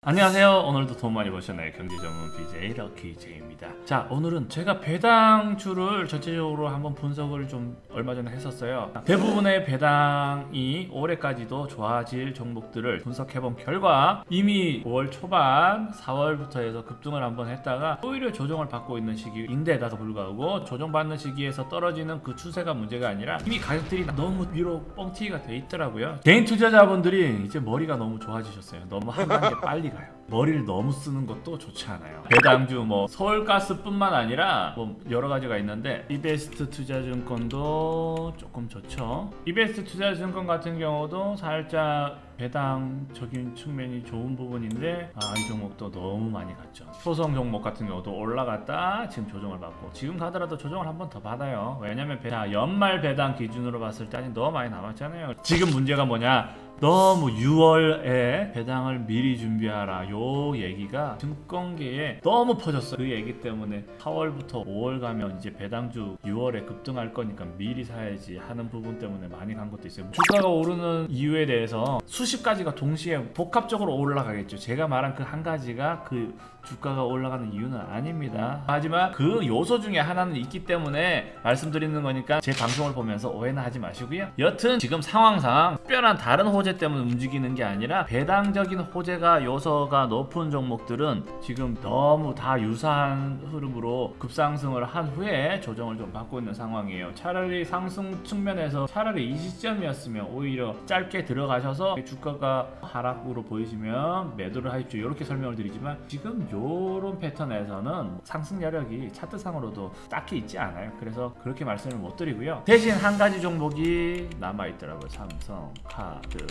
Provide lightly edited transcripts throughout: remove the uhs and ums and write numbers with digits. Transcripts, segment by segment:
안녕하세요. 오늘도 돈 많이 버셨나요? 경제 전문 BJ 럭키제이입니다. 자, 오늘은 제가 배당주를 전체적으로 한번 분석을 좀 얼마 전에 했었어요. 대부분의 배당이 올해까지도 좋아질 종목들을 분석해본 결과 이미 5월 초반 4월부터 해서 급등을 한번 했다가 오히려 조정을 받고 있는 시기인데다가 불구하고 조정받는 시기에서 떨어지는 그 추세가 문제가 아니라 이미 가격들이 너무 위로 뻥튀기가 돼 있더라고요. 개인 투자자분들이 이제 머리가 너무 좋아지셨어요. 너무 한 단계 빨리 가요. 머리를 너무 쓰는 것도 좋지 않아요. 배당주 뭐 서울가스뿐만 아니라 뭐 여러 가지가 있는데 이베스트 투자증권도 조금 좋죠. 이베스트 투자증권 같은 경우도 살짝 배당적인 측면이 좋은 부분인데 이 종목도 너무 많이 갔죠. 소성 종목 같은 경우도 올라갔다 지금 조정을 받고 지금 가더라도 조정을 한 번 더 받아요. 왜냐면 연말 배당 기준으로 봤을 때 아직 너무 많이 남았잖아요. 지금 문제가 뭐냐, 너무 6월에 배당을 미리 준비하라 요 얘기가 증권계에 너무 퍼졌어요. 그 얘기 때문에 4월부터 5월 가면 이제 배당주 6월에 급등할 거니까 미리 사야지 하는 부분 때문에 많이 간 것도 있어요. 주가가 오르는 이유에 대해서 수십 가지가 동시에 복합적으로 올라가겠죠. 제가 말한 그 한 가지가 그 주가가 올라가는 이유는 아닙니다. 하지만 그 요소 중에 하나는 있기 때문에 말씀드리는 거니까 제 방송을 보면서 오해는 하지 마시고요. 여튼 지금 상황상 특별한 다른 호재 때문에 움직이는 게 아니라 배당적인 호재가 요소가 높은 종목들은 지금 너무 다 유사한 흐름으로 급상승을 한 후에 조정을 좀 받고 있는 상황이에요. 차라리 상승 측면에서 차라리 이 시점이었으면 오히려 짧게 들어가셔서 주가가 하락으로 보이시면 매도를 하십시오. 이렇게 설명을 드리지만 지금 요런 패턴에서는 상승 여력이 차트상으로도 딱히 있지 않아요. 그래서 그렇게 말씀을 못 드리고요. 대신 한 가지 종목이 남아있더라고요. 삼성카드.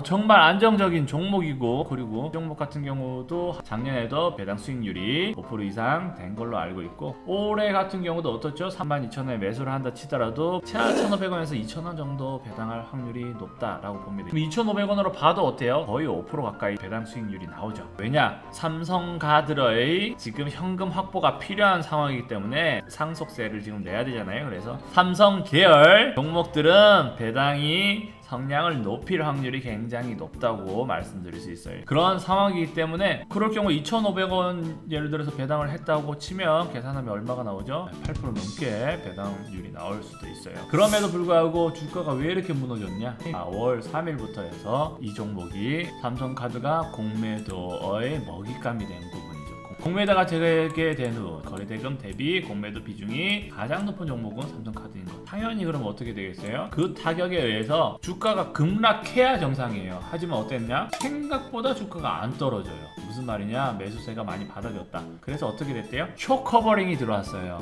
정말 안정적인 종목이고, 그리고 이 종목 같은 경우도 작년에도 배당 수익률이 5% 이상 된 걸로 알고 있고, 올해 같은 경우도 어떻죠? 32,000원에 매수를 한다 치더라도 1,500원에서 2,000원 정도 배당할 확률이 높다라고 봅니다. 2,500원으로 봐도 어때요? 거의 5% 가까이 배당 수익률이 나오죠. 왜냐? 삼성카드의 지금 현금 확보가 필요한 상황이기 때문에 상속세를 지금 내야 되잖아요. 그래서 삼성 계열 종목들은 배당이 성량을 높일 확률이 굉장히 높다고 말씀드릴 수 있어요. 그런 상황이기 때문에 그럴 경우 2,500원 예를 들어서 배당을 했다고 치면 계산하면 얼마가 나오죠? 8% 넘게 배당률이 나올 수도 있어요. 그럼에도 불구하고 주가가 왜 이렇게 무너졌냐? 5월 3일부터 해서 이 종목이 삼성카드가 공매도의 먹잇감이 된 부분이죠. 공매도가 재개된 후 거래대금 대비 공매도 비중이 가장 높은 종목은 삼성카드인 것. 당연히 그럼 어떻게 되겠어요? 그 타격에 의해서 주가가 급락해야 정상이에요. 하지만 어땠냐? 생각보다 주가가 안 떨어져요. 무슨 말이냐? 매수세가 많이 받아줬다. 그래서 어떻게 됐대요? 쇼커버링이 들어왔어요.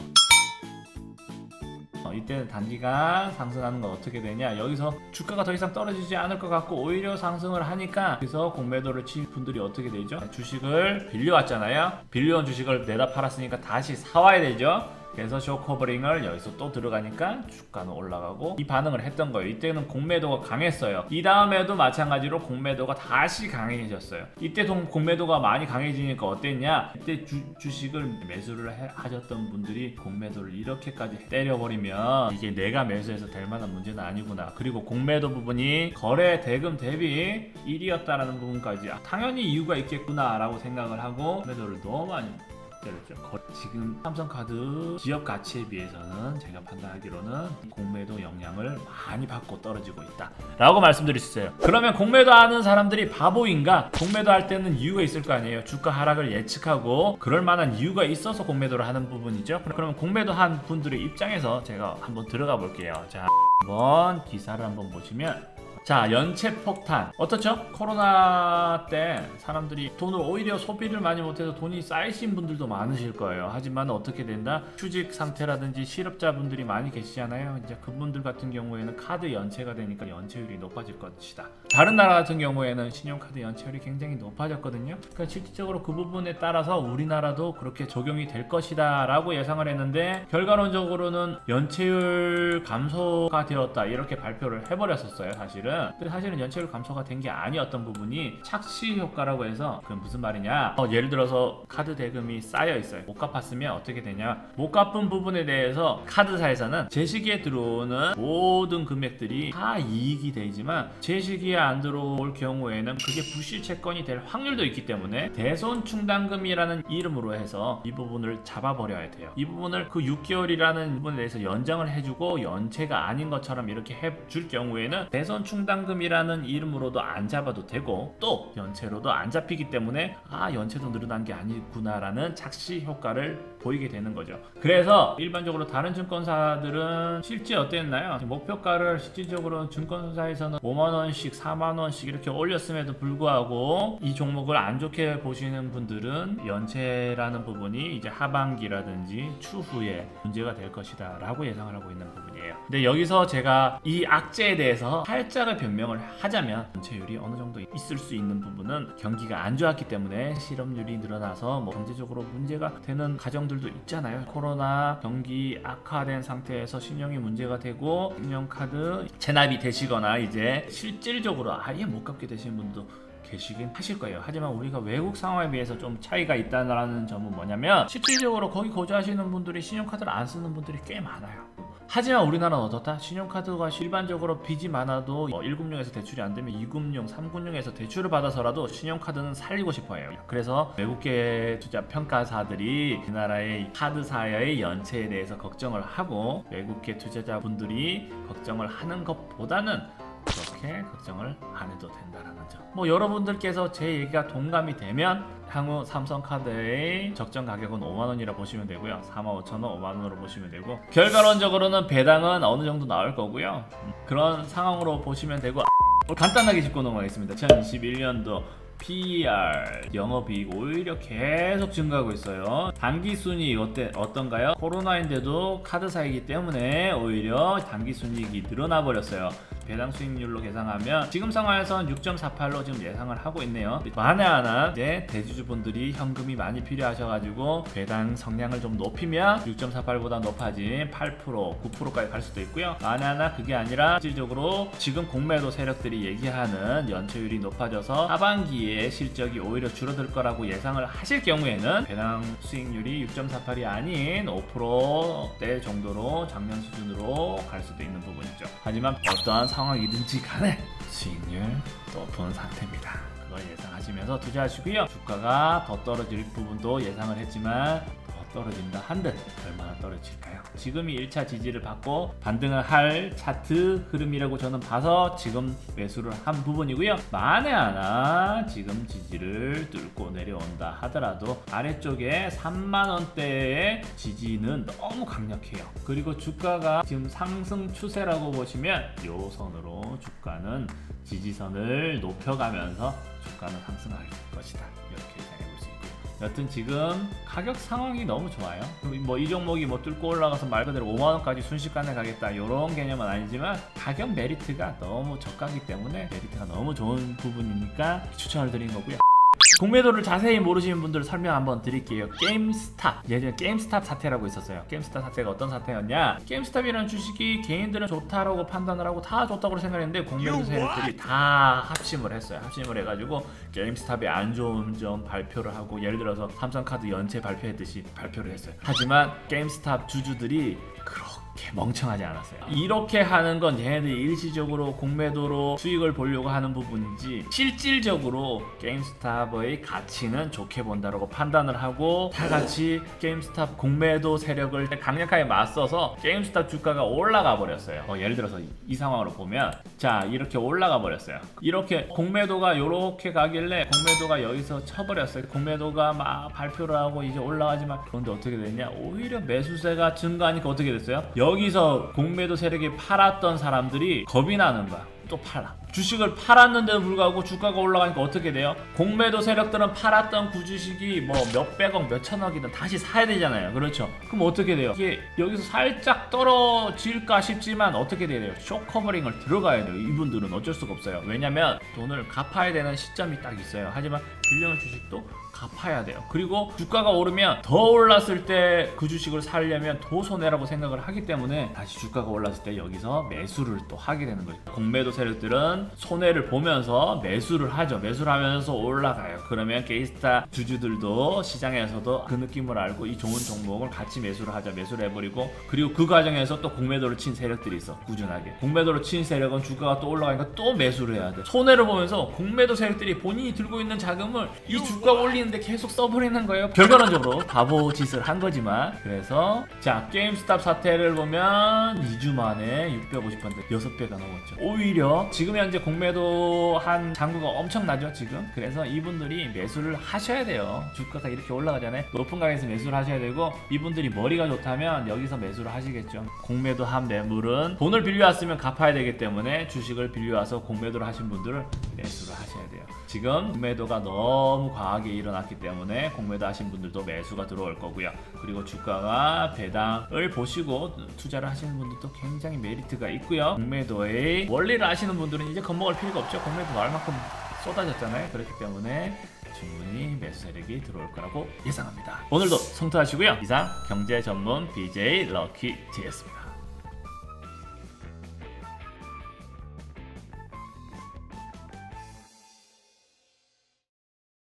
이때는 단기간 상승하는 건 어떻게 되냐, 여기서 주가가 더 이상 떨어지지 않을 것 같고 오히려 상승을 하니까, 그래서 공매도를 친 분들이 어떻게 되죠? 주식을 빌려왔잖아요. 빌려온 주식을 내다 팔았으니까 다시 사와야 되죠. 그래서 쇼커버링을 여기서 또 들어가니까 주가는 올라가고, 이 반응을 했던 거예요. 이때는 공매도가 강했어요. 이 다음에도 마찬가지로 공매도가 다시 강해졌어요. 이때 공매도가 많이 강해지니까 어땠냐, 이때 주식을 매수를 하셨던 분들이 공매도를 이렇게까지 때려버리면 이게 내가 매수해서 될 만한 문제는 아니구나. 그리고 공매도 부분이 거래 대금 대비 1위였다라는 부분까지 당연히 이유가 있겠구나 라고 생각을 하고 공매도를 너무 많이 때렸죠. 지금 삼성카드 지역 가치에 비해서는 제가 판단하기로는 공매도 영향을 많이 받고 떨어지고 있다 라고 말씀드릴 수 있어요. 그러면 공매도 하는 사람들이 바보인가? 공매도 할 때는 이유가 있을 거 아니에요. 주가 하락을 예측하고 그럴 만한 이유가 있어서 공매도를 하는 부분이죠. 그러면 공매도 한 분들의 입장에서 제가 한번 들어가 볼게요. 자, 한번 기사를 한번 보시면, 자, 연체 폭탄 어떻죠? 코로나 때 사람들이 돈을 오히려 소비를 많이 못해서 돈이 쌓이신 분들도 많으실 거예요. 하지만 어떻게 된다? 휴직 상태라든지 실업자분들이 많이 계시잖아요. 이제 그분들 같은 경우에는 카드 연체가 되니까 연체율이 높아질 것이다. 다른 나라 같은 경우에는 신용카드 연체율이 굉장히 높아졌거든요. 그러니까 실질적으로 그 부분에 따라서 우리나라도 그렇게 적용이 될 것이다 라고 예상을 했는데, 결과론적으로는 연체율 감소가 되었다 이렇게 발표를 해버렸었어요. 사실은 주식들은 사실은 연체율 감소가 된 게 아니었던 부분이 착시 효과라고 해서 그건 무슨 말이냐, 예를 들어서 카드 대금이 쌓여 있어요. 못 갚았으면 어떻게 되냐, 못 갚은 부분에 대해서 카드사에서는 제 시기에 들어오는 모든 금액들이 다 이익이 되지만 제 시기에 안 들어올 경우에는 그게 부실 채권이 될 확률도 있기 때문에 대손 충당금이라는 이름으로 해서 이 부분을 잡아버려야 돼요. 이 부분을 그 6개월이라는 부분에 대해서 연장을 해주고 연체가 아닌 것처럼 이렇게 해줄 경우에는 대손 충당금이라는 이름으로도 안 잡아도 되고 또 연체로도 안 잡히기 때문에 연체도 늘어난 게 아니구나라는 착시 효과를 보이게 되는 거죠. 그래서 일반적으로 다른 증권사들은 실제 어땠나요? 목표가를 실질적으로 증권사에서는 5만원씩 4만원씩 이렇게 올렸음에도 불구하고 이 종목을 안 좋게 보시는 분들은 연체라는 부분이 이제 하반기라든지 추후에 문제가 될 것이다 라고 예상을 하고 있는 부분이에요. 근데 여기서 제가 이 악재에 대해서 살짝의 변명을 하자면 연체율이 어느 정도 있을 수 있는 부분은 경기가 안 좋았기 때문에 실업률이 늘어나서 경제적으로 문제가 되는 가정들도 있잖아요. 코로나 경기 악화된 상태에서 신용이 문제가 되고 신용카드 체납이 되시거나 이제 실질적으로 아예 못 갚게 되시는 분도 계시긴 하실 거예요. 하지만 우리가 외국 상황에 비해서 좀 차이가 있다는 점은 뭐냐면 실질적으로 거기 거주하시는 분들이 신용카드를 안 쓰는 분들이 꽤 많아요. 하지만 우리나라는 어떻다? 신용카드가 일반적으로 빚이 많아도 1금융에서 대출이 안 되면 2금융, 3금융에서 대출을 받아서라도 신용카드는 살리고 싶어해요. 그래서 외국계 투자 평가사들이 우리나라의 카드사의 연체에 대해서 걱정을 하고 외국계 투자자분들이 걱정을 하는 것보다는 그렇게 걱정을 안 해도 된다라는 점. 여러분들께서 제 얘기가 동감이 되면 향후 삼성카드의 적정 가격은 5만원이라 보시면 되고요. 45,000원 5만원으로 보시면 되고 결과론적으로는 배당은 어느 정도 나올 거고요. 그런 상황으로 보시면 되고 간단하게 짚고 넘어가겠습니다. 2021년도 PER 영업이익 오히려 계속 증가하고 있어요. 당기순이익 어떤가요? 코로나인데도 카드사이기 때문에 오히려 당기순이익이 늘어나 버렸어요. 배당 수익률로 계산하면 지금 상황에서는 6.48로 지금 예상을 하고 있네요. 만에 하나 이제 대주주분들이 현금이 많이 필요하셔가지고 배당 성량을 좀 높이면 6.48보다 높아진 8%, 9%까지 갈 수도 있고요. 만에 하나 그게 아니라 실질적으로 지금 공매도 세력들이 얘기하는 연체율이 높아져서 하반기에 실적이 오히려 줄어들 거라고 예상을 하실 경우에는 배당 수익률이 6.48이 아닌 5%대 정도로 작년 수준으로 갈 수도 있는 부분이죠. 하지만 어떠한 상황이든지 간에 수익률 높은 상태입니다. 그걸 예상하시면서 투자하시고요. 주가가 더 떨어질 부분도 예상을 했지만 더 떨어진다 한들 얼마나 떨어질까요? 지금이 1차 지지를 받고 반등을 할 차트 흐름이라고 저는 봐서 지금 매수를 한 부분이고요. 만에 하나 지금 지지를 뚫고 내려온다 하더라도 아래쪽에 3만원대의 지지는 너무 강력해요. 그리고 주가가 지금 상승 추세라고 보시면 요 선으로 주가는 지지선을 높여가면서 주가는 상승할 것이다. 이렇게 예상해 볼 수 있고요. 여튼 지금 가격 상황이 너무 좋아요. 이 종목이 뚫고 올라가서 말 그대로 5만원까지 순식간에 가겠다 이런 개념은 아니지만 가격 메리트가 너무 저가기 때문에 메리트가 너무 좋은 부분이니까 추천을 드린 거고요. 공매도를 자세히 모르시는 분들 설명 한번 드릴게요. 게임스탑, 예전에 게임스탑 사태라고 있었어요. 게임스탑 사태가 어떤 사태였냐, 게임스탑이라는 주식이 개인들은 좋다라고 판단을 하고 다 좋다고 생각했는데 공매도 세력들이 다 합심을 했어요. 합심을 해가지고 게임스탑의 안 좋은 점 발표를 하고, 예를 들어서 삼성카드 연체 발표했듯이 발표를 했어요. 하지만 게임스탑 주주들이 그렇게 멍청하지 않았어요. 이렇게 하는 건 얘네들이 일시적으로 공매도로 수익을 보려고 하는 부분이지 실질적으로 게임스탑의 가치는 좋게 본다라고 판단을 하고 다 같이 게임스탑 공매도 세력을 강력하게 맞서서 게임스탑 주가가 올라가 버렸어요. 예를 들어서 이 상황으로 보면 자, 이렇게 올라가 버렸어요. 이렇게 공매도가 이렇게 가길래 공매도가 여기서 쳐버렸어요. 공매도가 막 발표를 하고 이제 올라가지만, 그런데 어떻게 됐냐, 오히려 매수세가 증가하니까 어떻게 됐어요? 여기서 공매도 세력이 팔았던 사람들이 겁이 나는 거야. 또 팔아. 주식을 팔았는데도 불구하고 주가가 올라가니까 어떻게 돼요? 공매도 세력들은 팔았던 그 주식이 몇백억, 몇천억이든 다시 사야 되잖아요. 그렇죠? 그럼 어떻게 돼요? 이게 여기서 살짝 떨어질까 싶지만 어떻게 돼요? 쇼커버링을 들어가야 돼요. 이분들은 어쩔 수가 없어요. 왜냐면 돈을 갚아야 되는 시점이 딱 있어요. 하지만 빌려온 주식도 갚아야 돼요. 그리고 주가가 오르면 더 올랐을 때 그 주식을 사려면 더 손해라고 생각을 하기 때문에 다시 주가가 올랐을 때 여기서 매수를 또 하게 되는 거죠. 공매도 세력들은 분들은 손해를 보면서 매수를 하죠. 매수를 하면서 올라가요. 그러면 게이스타 주주들도 시장에서도 그 느낌을 알고 이 좋은 종목을 같이 매수를 하자. 매수를 해버리고, 그리고 그 과정에서 또 공매도를 친 세력들이 있어. 꾸준하게 공매도를 친 세력은 주가가 또 올라가니까 또 매수를 해야 돼. 손해를 보면서 공매도 세력들이 본인이 들고 있는 자금을 이 주가 올리는데 계속 써버리는 거예요. 결과론적으로 바보 짓을 한 거지만. 그래서 자, 게임스탑 사태를 보면 2주 만에 650%, 6배가 넘었죠. 오히려 지금 현재 공매도 한 잔고가 엄청나죠 지금. 그래서 이분들이 매수를 하셔야 돼요. 주가가 이렇게 올라가잖아요. 높은 가격에서 매수를 하셔야 되고, 이분들이 머리가 좋다면 여기서 매수를 하시겠죠. 공매도 한 매물은 돈을 빌려왔으면 갚아야 되기 때문에 주식을 빌려와서 공매도를 하신 분들은 매수를 하셔야 돼요. 지금 공매도가 너무 과하게 일어났기 때문에 공매도 하신 분들도 매수가 들어올 거고요. 그리고 주가가 배당을 보시고 투자를 하시는 분들도 굉장히 메리트가 있고요. 공매도의 원리를 아시는 분들은 이제 겁먹을 필요가 없죠. 공매도 나올 만큼 쏟아졌잖아요. 그렇기 때문에 충분히 매수 세력이 들어올 거라고 예상합니다. 오늘도 성투하시고요. 이상 경제 전문 BJ 럭키T였습니다.